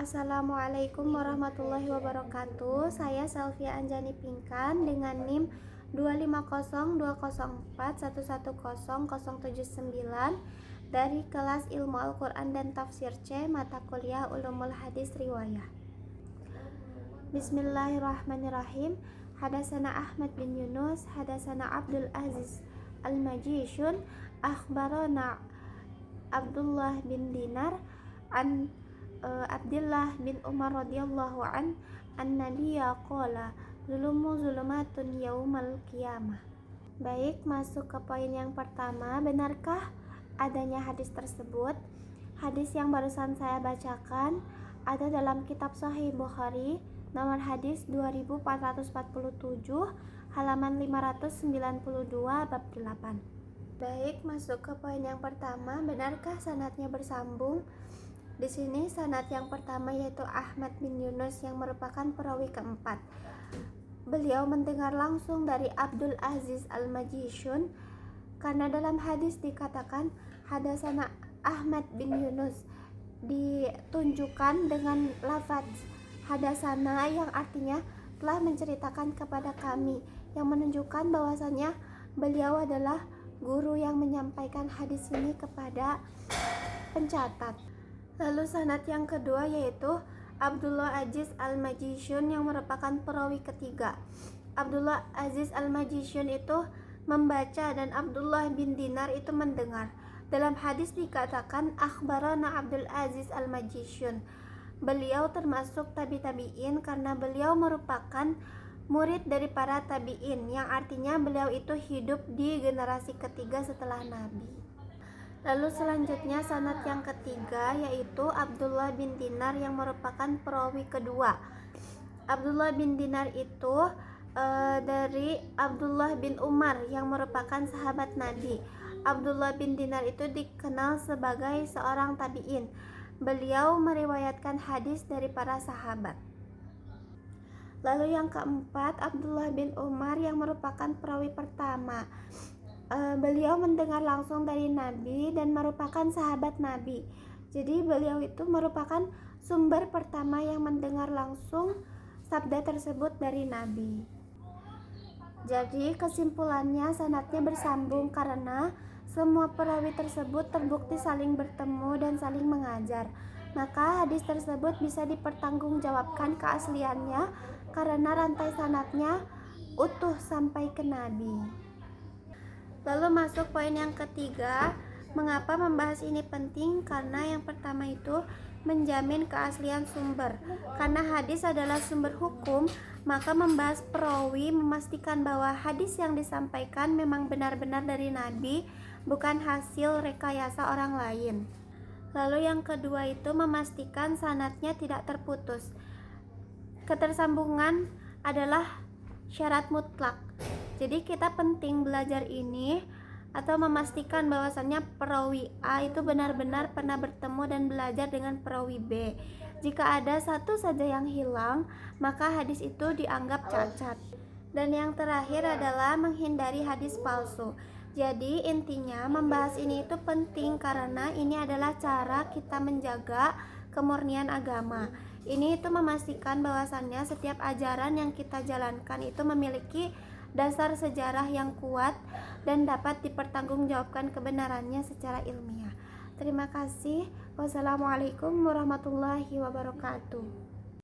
Assalamualaikum warahmatullahi wabarakatuh. Saya Selvia Anjani Pingkan dengan NIM 2502041100079 dari kelas Ilmu Al-Quran dan Tafsir C, mata kuliah Ulumul Hadis Riwayah. Bismillahirrahmanirrahim. Hadasana Ahmad bin Yunus, hadasana Abdul Aziz Al-Majishun, akhbarana Abdullah bin Dinar an Abdullah bin Umar radhiyallahu an an-nabiyya qala zulumu zulumatun yaumal qiyamah. Baik, masuk ke poin yang pertama. Benarkah adanya hadis tersebut? Hadis yang barusan saya bacakan ada dalam kitab Sahih Bukhari, nomor hadis 2447, halaman 592, bab 8. Baik, masuk ke poin yang pertama. Benarkah sanadnya bersambung? Di sini sanad yang pertama yaitu Ahmad bin Yunus yang merupakan perawi keempat. Beliau mendengar langsung dari Abdul Aziz Al-Majishun, karena dalam hadis dikatakan hadasana Ahmad bin Yunus, ditunjukkan dengan lafaz hadasana yang artinya telah menceritakan kepada kami, yang menunjukkan bahwasanya beliau adalah guru yang menyampaikan hadis ini kepada pencatat. Lalu sanad yang kedua yaitu Abdullah Aziz Al-Majishun yang merupakan perawi ketiga. Abdullah Aziz Al-Majishun itu membaca dan Abdullah bin Dinar itu mendengar. Dalam hadis dikatakan akhbarana Abdul Aziz Al-Majishun. Beliau termasuk tabi'in karena beliau merupakan murid dari para tabi'in, yang artinya beliau itu hidup di generasi ketiga setelah Nabi. Lalu selanjutnya sanad yang ketiga yaitu Abdullah bin Dinar yang merupakan perawi kedua. Abdullah bin Dinar itu dari Abdullah bin Umar yang merupakan sahabat Nabi. Abdullah bin Dinar itu dikenal sebagai seorang tabi'in. Beliau meriwayatkan hadis dari para sahabat. Lalu yang keempat, Abdullah bin Umar yang merupakan perawi pertama. Beliau mendengar langsung dari Nabi dan merupakan sahabat Nabi. Jadi beliau itu merupakan sumber pertama yang mendengar langsung sabda tersebut dari Nabi. Jadi kesimpulannya sanadnya bersambung karena semua perawi tersebut terbukti saling bertemu dan saling mengajar. Maka hadis tersebut bisa dipertanggungjawabkan keasliannya karena rantai sanadnya utuh sampai ke Nabi. Lalu masuk poin yang ketiga. Mengapa membahas ini penting? Karena yang pertama itu menjamin keaslian sumber. Karena hadis adalah sumber hukum, maka membahas perawi memastikan bahwa hadis yang disampaikan memang benar-benar dari Nabi, bukan hasil rekayasa orang lain. Lalu yang kedua itu memastikan sanadnya tidak terputus. Ketersambungan adalah syarat mutlak. Jadi kita penting belajar ini atau memastikan bahwasannya perawi A itu benar-benar pernah bertemu dan belajar dengan perawi B. Jika ada satu saja yang hilang, maka hadis itu dianggap cacat. Dan yang terakhir adalah menghindari hadis palsu. Jadi intinya membahas ini itu penting karena ini adalah cara kita menjaga kemurnian agama. Ini itu memastikan bahwasannya setiap ajaran yang kita jalankan itu memiliki dasar sejarah yang kuat dan dapat dipertanggungjawabkan kebenarannya secara ilmiah. Terima kasih. Wassalamualaikum warahmatullahi wabarakatuh.